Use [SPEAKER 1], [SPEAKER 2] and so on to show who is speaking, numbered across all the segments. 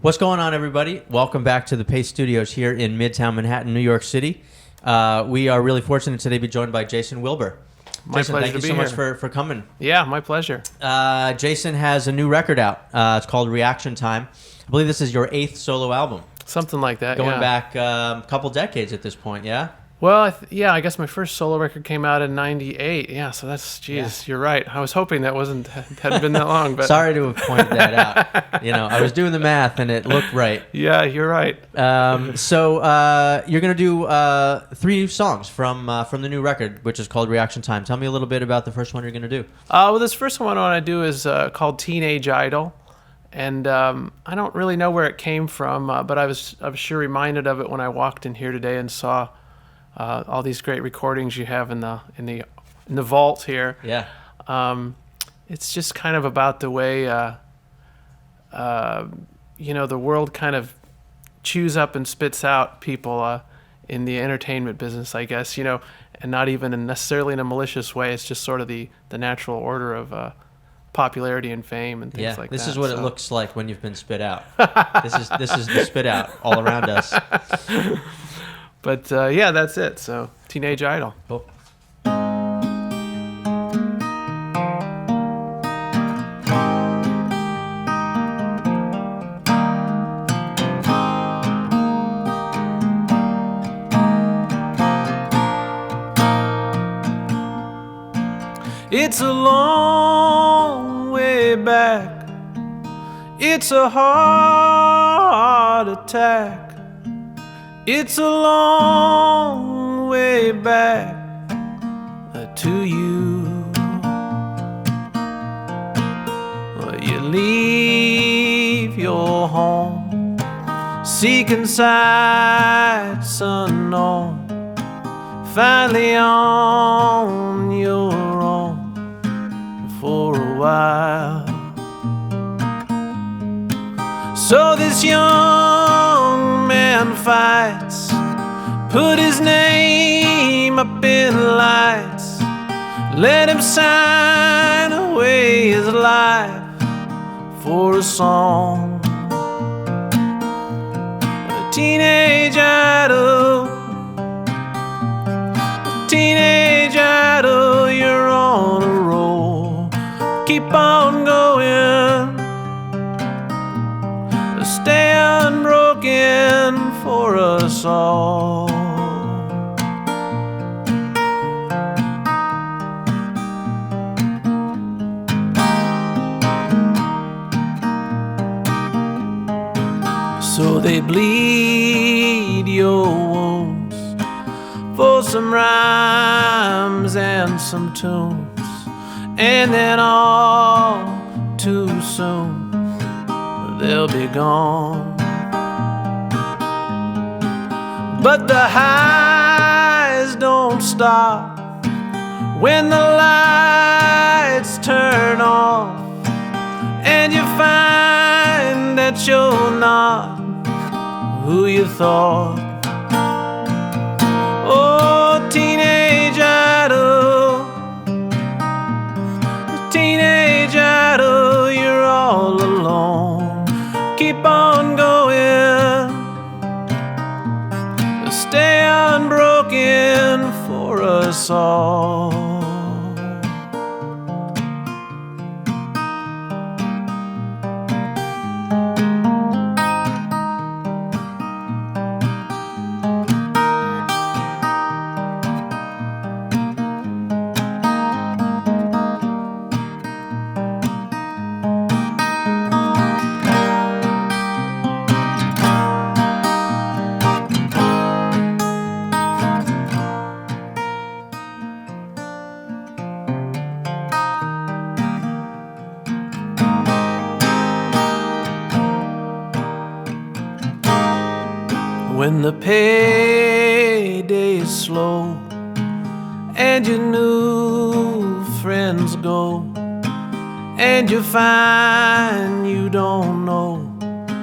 [SPEAKER 1] What's going on, everybody? Welcome back to the Pace Studios here in Midtown Manhattan, New York City. We are really fortunate today to be joined by Jason Wilber.
[SPEAKER 2] My
[SPEAKER 1] Jason,
[SPEAKER 2] pleasure
[SPEAKER 1] thank you
[SPEAKER 2] to
[SPEAKER 1] so
[SPEAKER 2] be
[SPEAKER 1] much
[SPEAKER 2] here.
[SPEAKER 1] for coming.
[SPEAKER 2] Yeah, my pleasure.
[SPEAKER 1] Jason has a new record out. It's called Reaction Time. I believe this is your 8th solo album.
[SPEAKER 2] Something like that,
[SPEAKER 1] Going
[SPEAKER 2] yeah.
[SPEAKER 1] back a couple decades at this point, yeah?
[SPEAKER 2] Well, I guess my first solo record came out in '98. Yeah, so that's, You're right. I was hoping that hadn't been that long, but
[SPEAKER 1] Sorry to have pointed that out. I was doing the math and it looked right.
[SPEAKER 2] yeah, you're right.
[SPEAKER 1] So you're going to do 3 songs from the new record, which is called Reaction Time. Tell me a little bit about the first one you're going to do.
[SPEAKER 2] Well, this first one I want to do is called Teenage Idol, and I don't really know where it came from, but I was sure reminded of it when I walked in here today and saw all these great recordings you have in the vault here.
[SPEAKER 1] Yeah.
[SPEAKER 2] It's just kind of about the way the world kind of chews up and spits out people in the entertainment business, I guess, and not even necessarily in a malicious way. It's just sort of the natural order of popularity and fame and things like that.
[SPEAKER 1] This is what it looks like when you've been spit out. This is the spit out all around us.
[SPEAKER 2] But that's it. So Teenage Idol.
[SPEAKER 1] Cool.
[SPEAKER 2] It's a long way back. It's a heart attack. It's a long way back to you. You leave your home, seeking sights unknown, finally on your own for a while. So this young man fights, put his name up in lights, let him sign away his life for a song. A teenage idol, a teenage idol, you're on a roll. Keep on going, stay unbroken for us all. So they bleed your wounds for some rhymes and some tunes, and then all too soon they'll be gone. But the highs don't stop when the lights turn off, and you find that you're not who you thought. Oh, teenage idol, teenage idol, you're all alone. Keep on going, stay unbroken for us all. When the payday is slow and your new friends go, and you find you don't know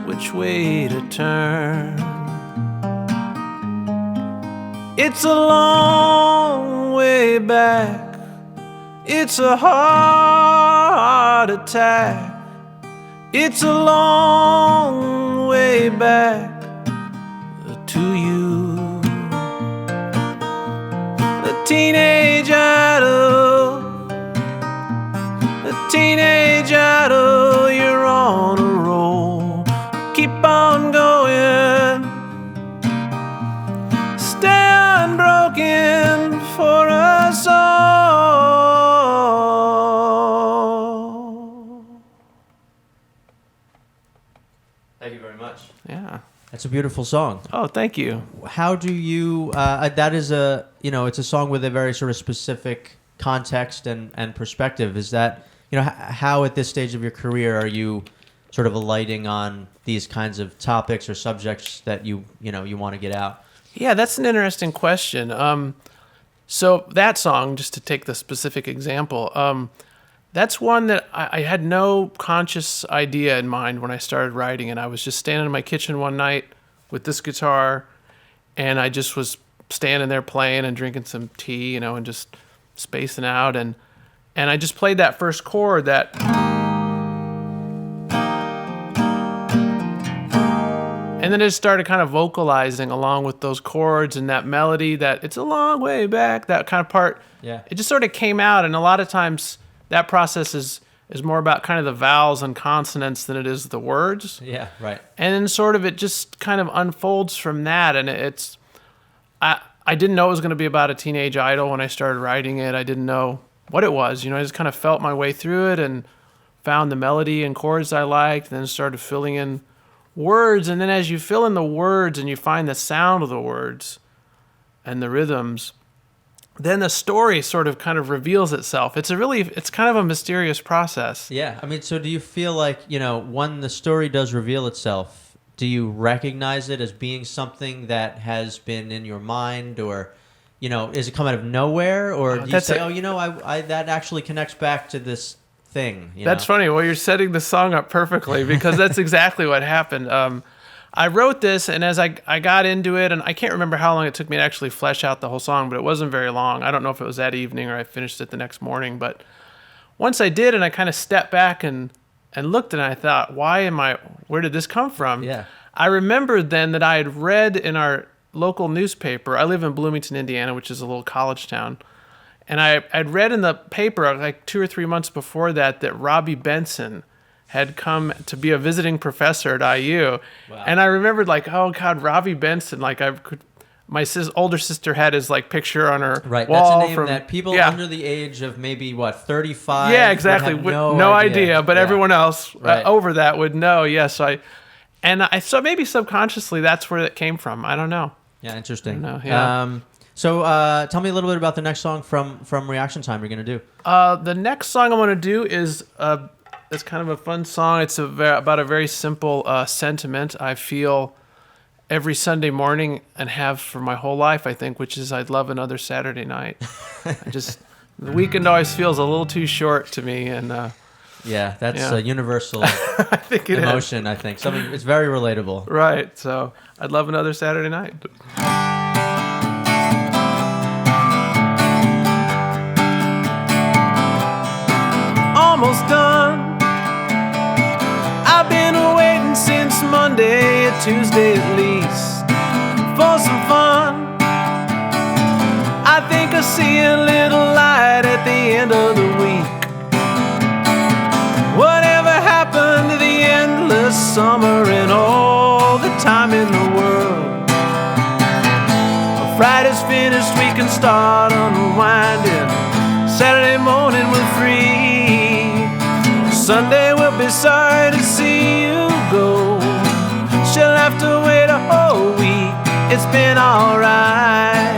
[SPEAKER 2] which way to turn, it's a long way back, it's a heart attack, it's a long back to you. A teenage idol, a teenage idol, you're on a roll. Keep on going, stay unbroken for us all.
[SPEAKER 1] Thank you very much.
[SPEAKER 2] Yeah.
[SPEAKER 1] That's a beautiful song.
[SPEAKER 2] Oh, thank you.
[SPEAKER 1] How do you? That is a it's a song with a very sort of specific context and perspective. Is that how at this stage of your career are you sort of alighting on these kinds of topics or subjects that you want to get out?
[SPEAKER 2] Yeah, that's an interesting question. So that song, just to take the specific example, that's one that I had no conscious idea in mind when I started writing it. I was just standing in my kitchen one night with this guitar, and I just was standing there playing and drinking some tea, and just spacing out, and I just played that first chord, that, and then it started kind of vocalizing along with those chords and that melody, that it's a long way back, that kind of part.
[SPEAKER 1] Yeah.
[SPEAKER 2] It just sort of came out, and a lot of times that process is more about kind of the vowels and consonants than it is the words.
[SPEAKER 1] Yeah, right.
[SPEAKER 2] And then sort of it just kind of unfolds from that, and I didn't know it was going to be about a teenage idol when I started writing it. I didn't know what it was. I just kind of felt my way through it and found the melody and chords I liked, and then started filling in words. And then as you fill in the words and you find the sound of the words and the rhythms, then the story sort of kind of reveals itself. It's kind of a mysterious process.
[SPEAKER 1] Yeah. I mean, so do you feel like, when the story does reveal itself, do you recognize it as being something that has been in your mind, or, is it come out of nowhere, or do you say, I that actually connects back to this thing?
[SPEAKER 2] That's funny. Well, you're setting the song up perfectly, because that's exactly what happened. I wrote this, and as I got into it, and I can't remember how long it took me to actually flesh out the whole song, but it wasn't very long. I don't know if it was that evening or I finished it the next morning, but once I did, and I kind of stepped back and looked, and I thought, where did this come from?
[SPEAKER 1] Yeah.
[SPEAKER 2] I remembered then that I had read in our local newspaper. I live in Bloomington, Indiana, which is a little college town. And I'd read in the paper like 2 or 3 months before that Robbie Benson had come to be a visiting professor at IU. Wow. And I remembered oh God, Robbie Benson, my older sister had his picture on her
[SPEAKER 1] right.
[SPEAKER 2] wall.
[SPEAKER 1] That's a name that people under the age of maybe 35.
[SPEAKER 2] Yeah, exactly.
[SPEAKER 1] Would have no
[SPEAKER 2] idea, but everyone else
[SPEAKER 1] right.
[SPEAKER 2] Over that would know. Yes, so maybe subconsciously that's where it came from. I don't know.
[SPEAKER 1] Yeah, interesting.
[SPEAKER 2] I don't know. Yeah.
[SPEAKER 1] So tell me a little bit about the next song from Reaction Time you're going to do.
[SPEAKER 2] The next song I'm going to do is it's kind of a fun song. It's about a very simple sentiment I feel every Sunday morning and have for my whole life, I think, which is I'd love another Saturday night. The weekend always feels a little too short to me, and
[SPEAKER 1] yeah, that's a universal
[SPEAKER 2] I think it
[SPEAKER 1] emotion. I think something. It's very relatable.
[SPEAKER 2] Right. So I'd love another Saturday night. Almost done. I've been waiting since Monday or Tuesday at least for some fun. I think I see a little light at the end of the week. Whatever happened to the endless summer and all the time in the world? Friday's finished, we can start unwinding. Saturday morning we're free. Sunday we'll be sorry to see you go. She'll have to wait a whole week. It's been alright.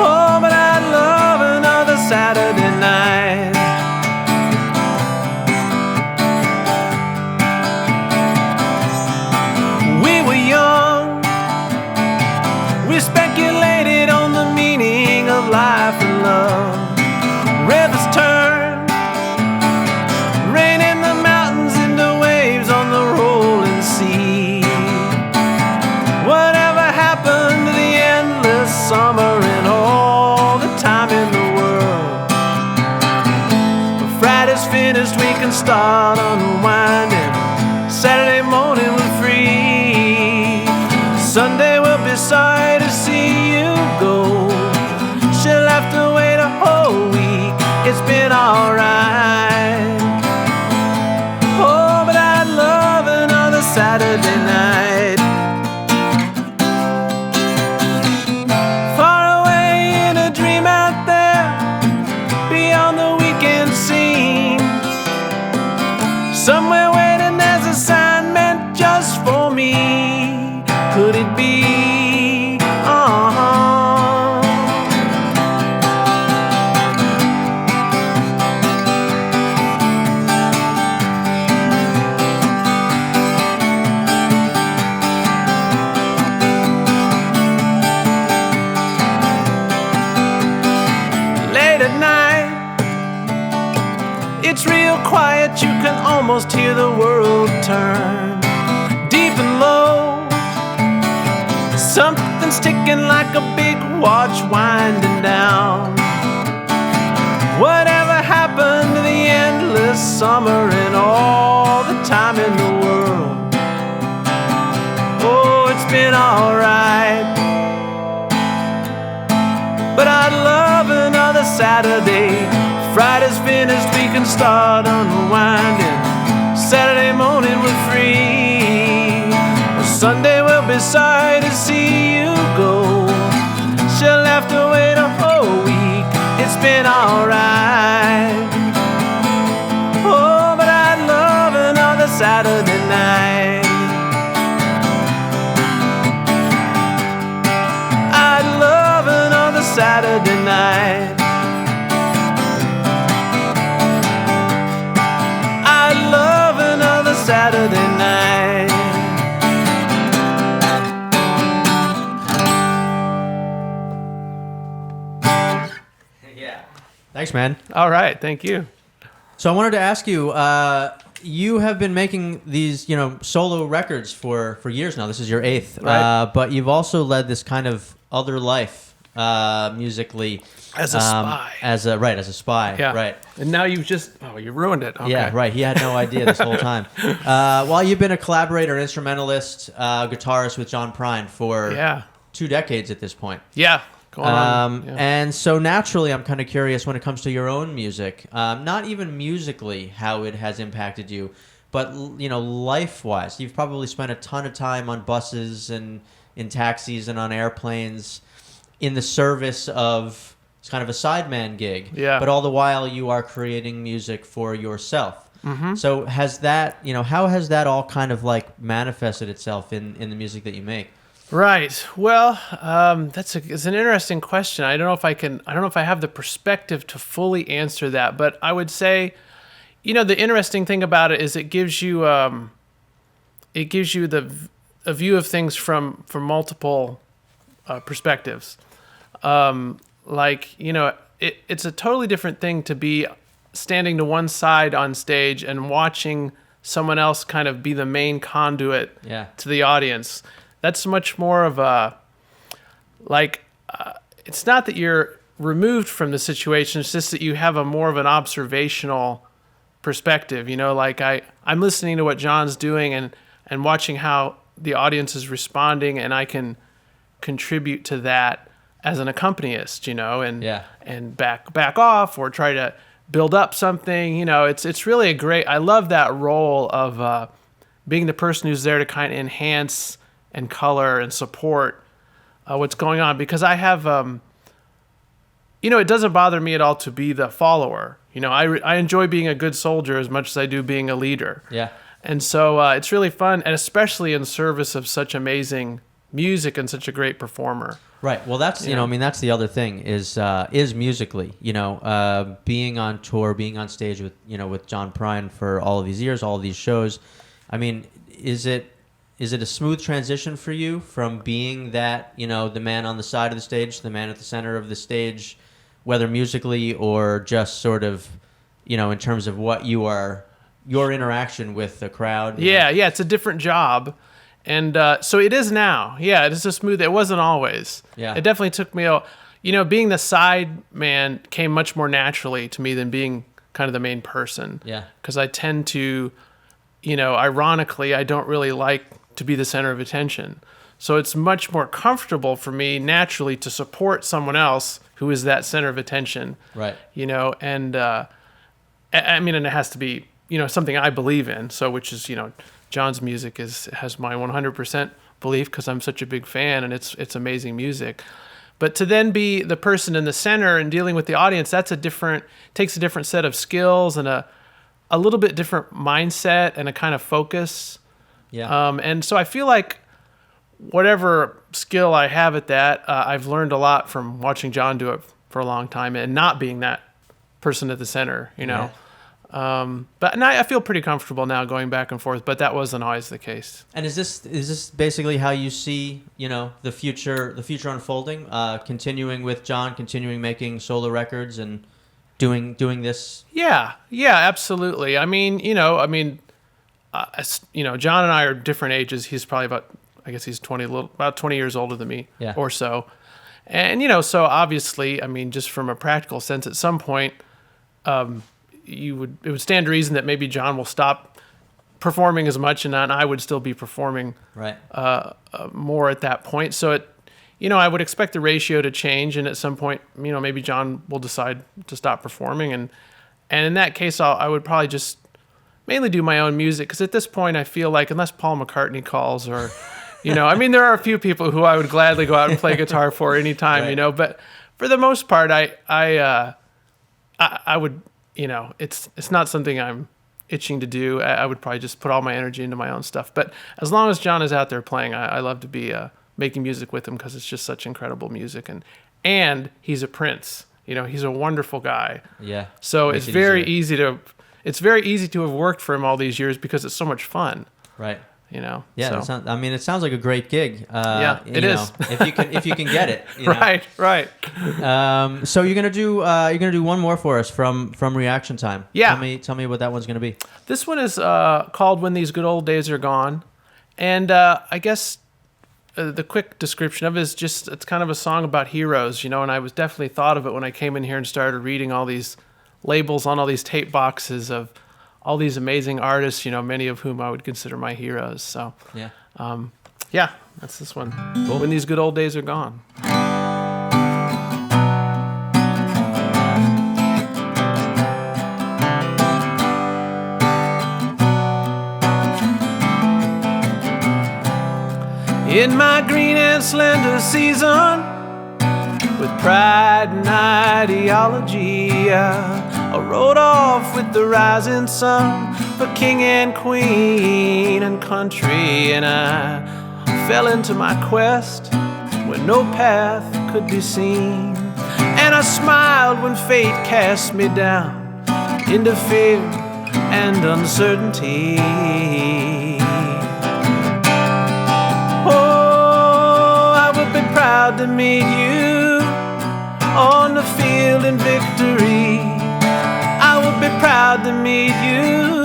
[SPEAKER 2] Oh, but I'd love another Saturday night. We were young. We speculated on the meaning of life and love. Rivers turn, rain in the mountains and Sunday will be sorry to see you go. She'll have to wait a whole week. It's been alright. Oh, but I'd love another Saturday night. Far away in a dream out there, beyond the weekend scene. Somewhere waiting there's a sign meant just for me. Could it be? Late at night, it's real quiet, you can almost hear the world turn. Deep and low, something's ticking like a big watch winding down. Whatever happened to the endless summer and all the time in the world? Oh, it's been alright, but I'd love another Saturday. Friday's finished, we can start unwinding. Saturday morning we're free. Sunday we'll be sorry to see you go. She'll have to wait a whole week. It's been alright. Oh, but I'd love another Saturday night. I'd love another Saturday night. I'd love another Saturday night.
[SPEAKER 1] Yeah. Thanks, man.
[SPEAKER 2] All right, thank you.
[SPEAKER 1] So I wanted to ask you, you have been making these, solo records for years now. This is your eighth.
[SPEAKER 2] Right.
[SPEAKER 1] But you've also led this kind of other life musically.
[SPEAKER 2] As a spy.
[SPEAKER 1] As a spy.
[SPEAKER 2] Yeah.
[SPEAKER 1] Right.
[SPEAKER 2] And now you ruined it. Okay.
[SPEAKER 1] Yeah, right. He had no idea this whole time. Well, you've been a collaborator, instrumentalist, guitarist with John Prine for 2 decades at this point.
[SPEAKER 2] Yeah. Going on. Yeah.
[SPEAKER 1] And so naturally, I'm kind of curious when it comes to your own music, not even musically how it has impacted you, but life-wise. You've probably spent a ton of time on buses and in taxis and on airplanes in the service of kind of a sideman gig.
[SPEAKER 2] Yeah.
[SPEAKER 1] But all the while, you are creating music for yourself.
[SPEAKER 2] Mm-hmm.
[SPEAKER 1] So has that, how has that all kind of like manifested itself in the music that you make?
[SPEAKER 2] Right. Well, it's an interesting question. I don't know if I have the perspective to fully answer that, but I would say, the interesting thing about it is it gives you a view of things from multiple perspectives. It's a totally different thing to be standing to one side on stage and watching someone else kind of be the main conduit to the audience. That's much more of it's not that you're removed from the situation, it's just that you have more of an observational perspective. I'm listening to what John's doing and watching how the audience is responding, and I can contribute to that as an accompanist, and back off or try to build up something. It's really I love that role of being the person who's there to kind of enhance and color and support what's going on, because I have, it doesn't bother me at all to be the follower. I enjoy being a good soldier as much as I do being a leader.
[SPEAKER 1] Yeah.
[SPEAKER 2] And so it's really fun, and especially in service of such amazing music and such a great performer.
[SPEAKER 1] Right. Well, that's that's the other thing is musically, being on tour, being on stage with John Prine for all of these years, all of these shows. I mean, is it a smooth transition for you from being that, the man on the side of the stage, the man at the center of the stage, whether musically or just sort of, in terms of what your interaction with the crowd?
[SPEAKER 2] Yeah, it's a different job. And so it is now. Yeah, it is a smooth. It wasn't always. Yeah. It definitely took me being the side man came much more naturally to me than being kind of the main person.
[SPEAKER 1] Yeah.
[SPEAKER 2] Because I tend to, ironically, I don't really like to be the center of attention. So it's much more comfortable for me naturally to support someone else who is that center of attention.
[SPEAKER 1] Right.
[SPEAKER 2] And I mean, and it has to be, something I believe in. So, which is, John's music has my 100% belief because I'm such a big fan, and it's amazing music. But to then be the person in the center and dealing with the audience, takes a different set of skills and a little bit different mindset and a kind of focus.
[SPEAKER 1] Yeah.
[SPEAKER 2] And so I feel like whatever skill I have at that, I've learned a lot from watching John do it for a long time and not being that person at the center,
[SPEAKER 1] Yeah.
[SPEAKER 2] But now I feel pretty comfortable now going back and forth, but that wasn't always the case.
[SPEAKER 1] And is this basically how you see, the future unfolding, continuing with John, continuing making solo records and doing this?
[SPEAKER 2] Yeah, absolutely. I mean, John and I are different ages. He's probably he's about 20 years older than me,
[SPEAKER 1] Yeah.
[SPEAKER 2] or so. And, so obviously, I mean, just from a practical sense, at some point, it would stand to reason that maybe John will stop performing as much, and I would still be performing
[SPEAKER 1] Right.
[SPEAKER 2] more at that point. So I would expect the ratio to change, and at some point, maybe John will decide to stop performing, and in that case, I would probably just mainly do my own music, because at this point, I feel like unless Paul McCartney calls or, I mean, there are a few people who I would gladly go out and play guitar for anytime,
[SPEAKER 1] Right.
[SPEAKER 2] but for the most part, I would, it's not something I'm itching to do. I would probably just put all my energy into my own stuff. But as long as John is out there playing, I love to be making music with him, because it's just such incredible music, and he's a prince. He's a wonderful guy.
[SPEAKER 1] Yeah.
[SPEAKER 2] So
[SPEAKER 1] Makes
[SPEAKER 2] it's
[SPEAKER 1] it
[SPEAKER 2] very
[SPEAKER 1] easier.
[SPEAKER 2] easy to have worked for him all these years because it's so much fun.
[SPEAKER 1] Right.
[SPEAKER 2] Yeah.
[SPEAKER 1] So. It sounds like a great gig.
[SPEAKER 2] Yeah, it is.
[SPEAKER 1] If you can get it.
[SPEAKER 2] Right.
[SPEAKER 1] So you're gonna do one more for us from Reaction Time.
[SPEAKER 2] Yeah.
[SPEAKER 1] Tell me what that one's gonna be.
[SPEAKER 2] This one is called "When These Good Old Days Are Gone," and I guess the quick description of it is just it's kind of a song about heroes, and I was definitely thought of it when I came in here and started reading all these labels on all these tape boxes of all these amazing artists, many of whom I would consider my heroes. So,
[SPEAKER 1] Yeah.
[SPEAKER 2] That's this one.
[SPEAKER 1] Cool.
[SPEAKER 2] When These Good Old Days Are Gone. In my green and slender season, with pride and ideology, I rode off with the rising sun for king and queen and country, and I fell into my quest where no path could be seen, and I smiled when fate cast me down into fear and uncertainty. Oh, I would be proud to meet you on the field in victory. I would be proud to meet you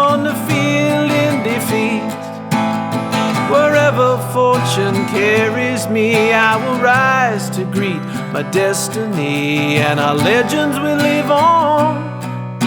[SPEAKER 2] on the field in defeat. Wherever fortune carries me, I will rise to greet my destiny, and our legends will live on,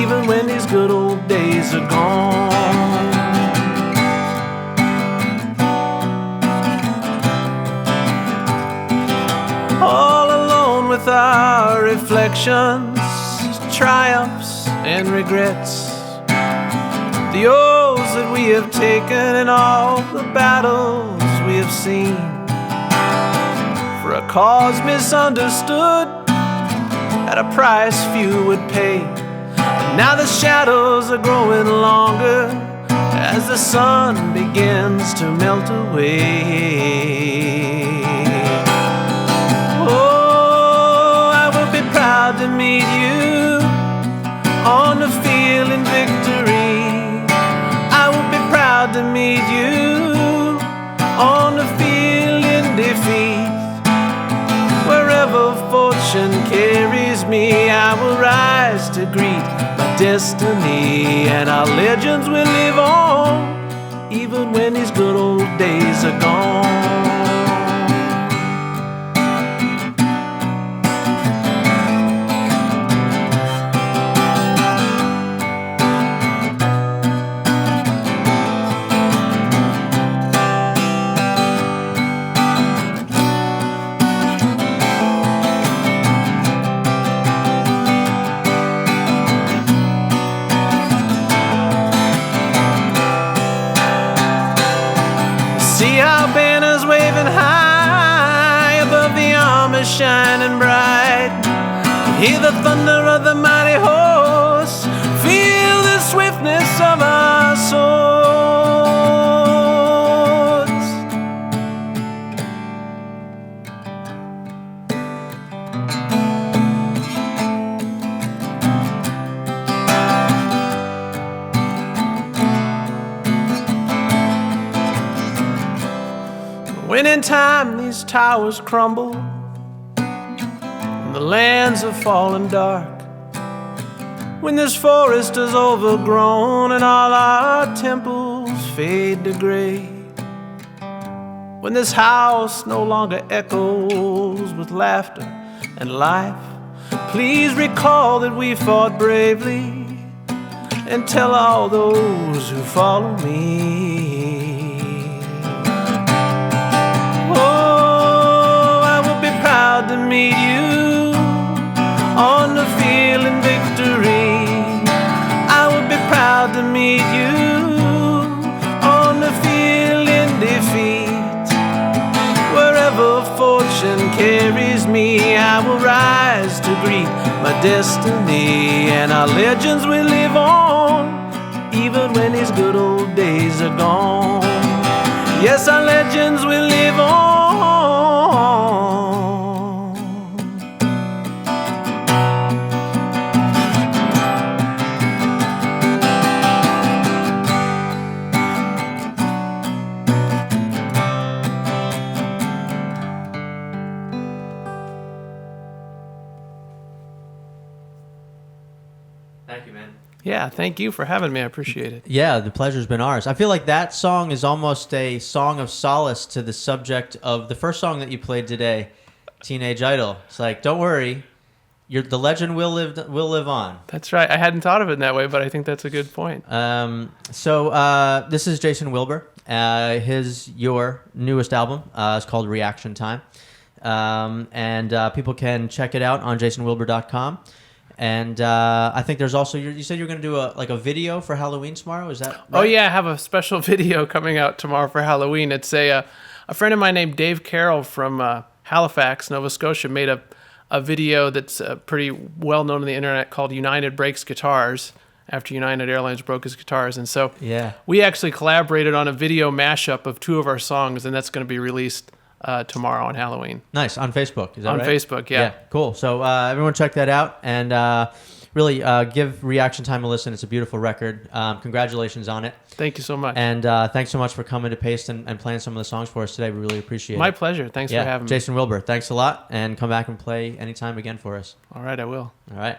[SPEAKER 2] even when these good old days are gone. All alone with our reflections, triumphs and regrets, the oaths that we have taken and all the battles we have seen, for a cause misunderstood at a price few would pay. And now the shadows are growing longer as the sun begins to melt away. Proud to meet you on the field in victory. I would be proud to meet you on the field in defeat. Wherever fortune carries me, I will rise to greet my destiny, and our legends will live on, even when these good old days are gone. shining bright. Hear the thunder of the mighty horse, feel the swiftness of our swords. When in time these towers crumble and the lands have fallen dark, when this forest is overgrown and all our temples fade to gray, when this house no longer echoes with laughter and life, please recall that we fought bravely and tell all those who follow me. Proud to meet you on the field in victory. I would be proud to meet you on the field in defeat. Wherever fortune carries me, I will rise to greet my destiny, and our legends will live on even when these good old days are gone. Yes, our legends will live on.
[SPEAKER 1] Thank you, man.
[SPEAKER 2] Yeah, thank you for having me. I appreciate it.
[SPEAKER 1] Yeah, the pleasure's been ours. I feel like that song is almost a song of solace to the subject of the first song that you played today, Teenage Idol. It's like, don't worry, the legend will live on.
[SPEAKER 2] That's right. I hadn't thought of it in that way, but I think that's a good point.
[SPEAKER 1] So this is Jason Wilber. Your newest album is called Reaction Time. And people can check it out on jasonwilber.com. And I think there's also, you said you're going to do a video for Halloween tomorrow. Is that right?
[SPEAKER 2] Oh, yeah. I have a special video coming out tomorrow for Halloween. It's a friend of mine named Dave Carroll from Halifax, Nova Scotia, made a video that's pretty well known on the internet called United Breaks Guitars, after United Airlines broke his guitars. And so we actually collaborated on a video mashup of two of our songs, and that's going to be released tomorrow on Halloween.
[SPEAKER 1] Nice. On Facebook, is that
[SPEAKER 2] right?
[SPEAKER 1] On
[SPEAKER 2] Facebook, yeah.
[SPEAKER 1] Cool. So everyone check that out, and really give Reaction Time a listen. It's a beautiful record. Congratulations on it.
[SPEAKER 2] Thank you so much.
[SPEAKER 1] And thanks so much for coming to Paste and playing some of the songs for us today. We really appreciate it.
[SPEAKER 2] My pleasure. Thanks for having me.
[SPEAKER 1] Jason Wilber, thanks a lot, and come back and play anytime again for us.
[SPEAKER 2] All right, I will.
[SPEAKER 1] All right.